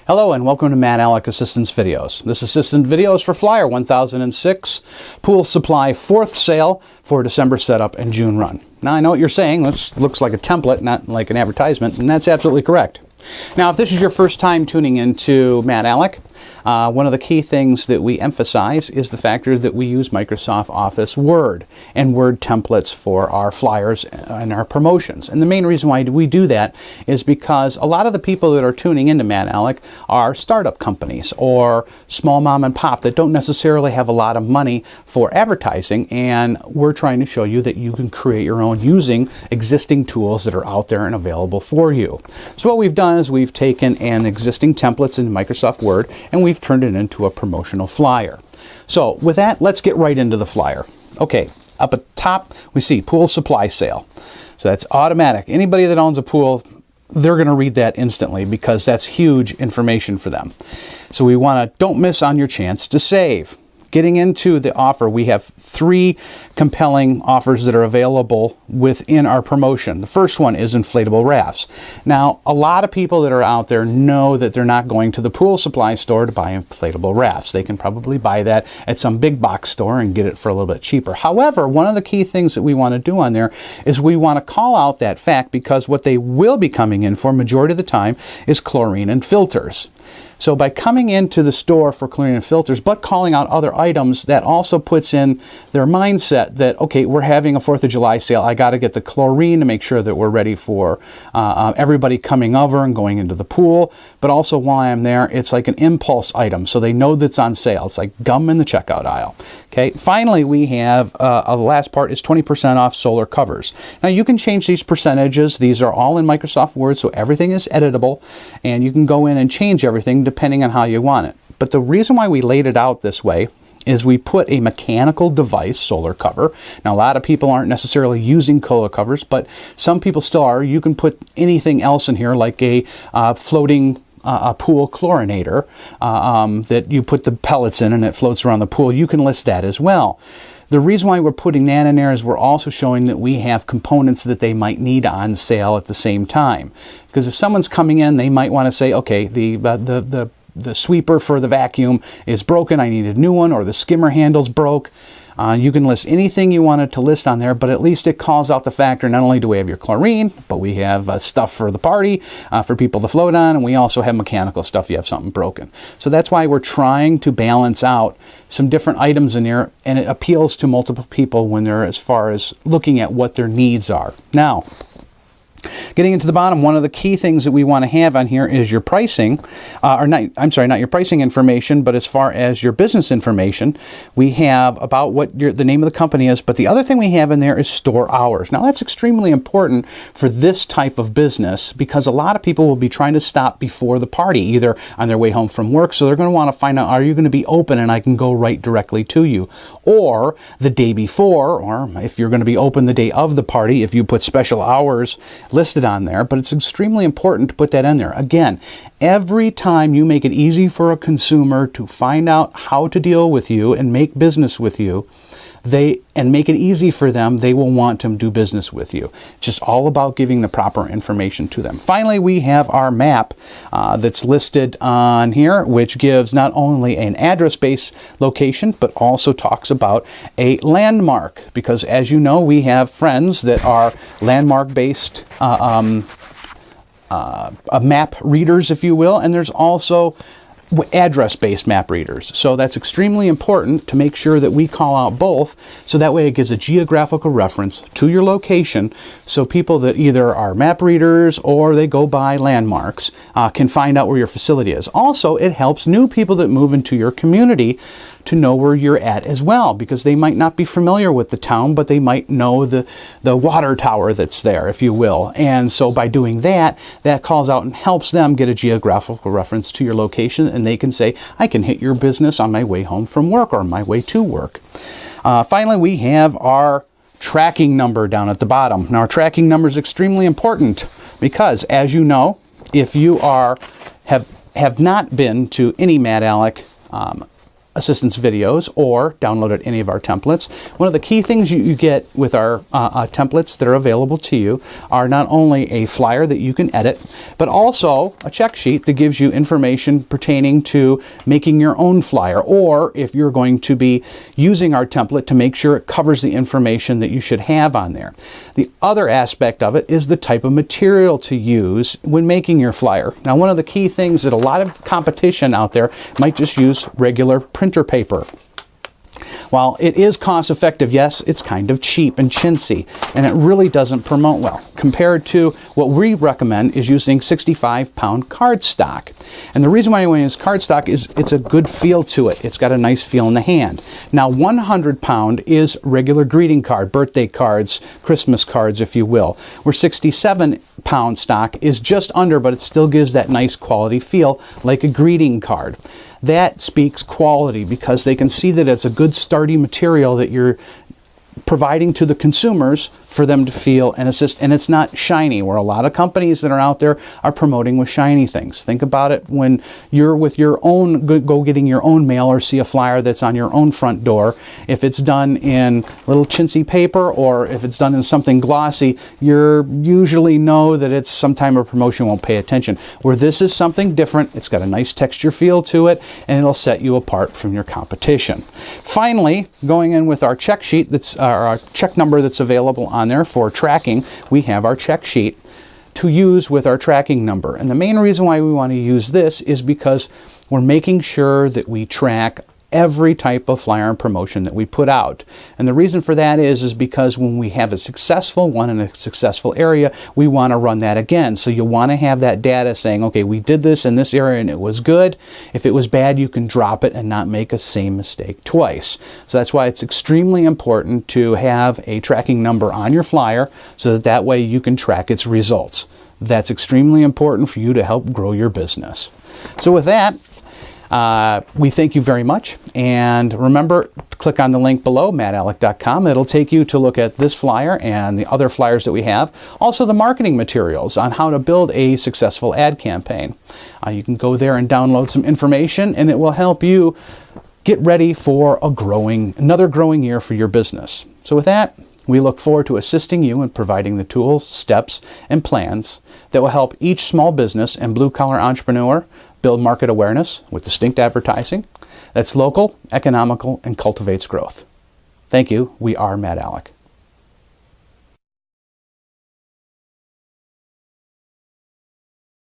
Hello and welcome to MadAlec Assistance Videos. This assistant video is for Flyer 1006 Pool Supply 4th sale for December setup and June run. Now I know what you're saying, this looks like a template, not like an advertisement, and that's absolutely correct. Now if this is your first time tuning into MadAlec, one of the key things that we emphasize is the factor that we use Microsoft Office Word and Word templates for our flyers and our promotions. And the main reason why we do that is because a lot of the people that are tuning into MadAlec are startup companies or small mom and pop that don't necessarily have a lot of money for advertising, and we're trying to show you that you can create your own using existing tools that are out there and available for you. So what we've done is we've taken an existing templates in Microsoft Word and we've turned it into a promotional flyer. So with that, let's get right into the flyer. Okay, up at top we see pool supply sale. So that's automatic. Anybody that owns a pool, they're going to read that instantly because that's huge information for them. So we want to don't miss on your chance to save. Getting into the offer, we have 3 compelling offers that are available within our promotion. The first one is inflatable rafts. Now, a lot of people that are out there know that they're not going to the pool supply store to buy inflatable rafts. They can probably buy that at some big box store and get it for a little bit cheaper. However, one of the key things that we want to do on there is we want to call out that fact, because what they will be coming in for majority of the time is chlorine and filters. So by coming into the store for chlorine and filters, but calling out other items, that also puts in their mindset that, okay, we're having a 4th of July sale. I got to get the chlorine to make sure that we're ready for everybody coming over and going into the pool. But also while I'm there, it's like an impulse item. So they know that's on sale. It's like gum in the checkout aisle. Okay. Finally, we have the last part is 20% off solar covers. Now you can change these percentages. These are all in Microsoft Word, so everything is editable, and you can go in and change everything depending on how you want it. But the reason why we laid it out this way is we put a mechanical device solar cover. Now a lot of people aren't necessarily using solar covers, but some people still are. You can put anything else in here, like a floating a pool chlorinator that you put the pellets in and it floats around the pool. You can list that as well. The reason why we're putting that in there is we're also showing that we have components that they might need on sale at the same time. Because if someone's coming in, they might want to say, okay, the sweeper for the vacuum is broken, I need a new one, or the skimmer handle's broke. You can list anything you wanted to list on there, but at least it calls out the factor, not only do we have your chlorine, but we have stuff for the party, for people to float on, and we also have mechanical stuff if you have something broken. So that's why we're trying to balance out some different items in here, and it appeals to multiple people when they're as far as looking at what their needs are. Now, getting into the bottom, one of the key things that we want to have on here is your pricing, not your pricing information, but as far as your business information, we have about what the name of the company is, but the other thing we have in there is store hours. Now that's extremely important for this type of business because a lot of people will be trying to stop before the party, either on their way home from work, so they're going to want to find out, are you going to be open and I can go right directly to you, or the day before, or if you're going to be open the day of the party, if you put special hours listed on there. But it's extremely important to put that in there. Again, every time you make it easy for a consumer to find out how to deal with you and make business with you, and make it easy for them, they will want to do business with you. It's just all about giving the proper information to them. Finally, we have our map that's listed on here, which gives not only an address-based location, but also talks about a landmark. Because as you know, we have friends that are landmark-based map readers, if you will, and there's also address-based map readers. So that's extremely important to make sure that we call out both, so that way it gives a geographical reference to your location, so people that either are map readers or they go by landmarks can find out where your facility is. Also, it helps new people that move into your community to know where you're at as well, because they might not be familiar with the town, but they might know the water tower that's there, if you will. And so by doing that, that calls out and helps them get a geographical reference to your location, and they can say, I can hit your business on my way home from work or on my way to work. Finally, we have our tracking number down at the bottom. Now, our tracking number is extremely important because, as you know, if you have not been to any MadAlec assistance videos or downloaded any of our templates, one of the key things you get with our templates that are available to you are not only a flyer that you can edit, but also a check sheet that gives you information pertaining to making your own flyer, or if you're going to be using our template, to make sure it covers the information that you should have on there. The other aspect of it is the type of material to use when making your flyer. Now, one of the key things that a lot of competition out there might just use regular printer paper. While it is cost effective, yes, it's kind of cheap and chintzy, and it really doesn't promote well. Compared to what we recommend is using 65-pound cardstock. And the reason why we use cardstock is it's a good feel to it. It's got a nice feel in the hand. Now, 100-pound is regular greeting card, birthday cards, Christmas cards, if you will. Where 67-pound stock is just under, but it still gives that nice quality feel like a greeting card. That speaks quality because they can see that it's a good sturdy material that you're providing to the consumers for them to feel and assist, and it's not shiny, where a lot of companies that are out there are promoting with shiny things. Think about it when you're with your own, go getting your own mail or see a flyer that's on your own front door. If it's done in little chintzy paper or if it's done in something glossy, you usually know that it's some time of promotion, won't pay attention. Where this is something different, it's got a nice texture feel to it, and it'll set you apart from your competition. Finally, going in with our check sheet, that's our check number that's available on there for tracking, we have our check sheet to use with our tracking number. And the main reason why we want to use this is because we're making sure that we track every type of flyer and promotion that we put out. And the reason for that is because when we have a successful one in a successful area, we want to run that again. So you'll want to have that data saying, okay, we did this in this area and it was good. If it was bad, you can drop it and not make a same mistake twice. So that's why it's extremely important to have a tracking number on your flyer so that way you can track its results. That's extremely important for you to help grow your business. So with that, we thank you very much, and remember, click on the link below, MadAlec.com. It'll take you to look at this flyer and the other flyers that we have. Also the marketing materials on how to build a successful ad campaign. You can go there and download some information, and it will help you get ready for another growing year for your business. So with that, we look forward to assisting you in providing the tools, steps, and plans that will help each small business and blue-collar entrepreneur build market awareness with distinct advertising that's local, economical, and cultivates growth. Thank you. We are MadAlec.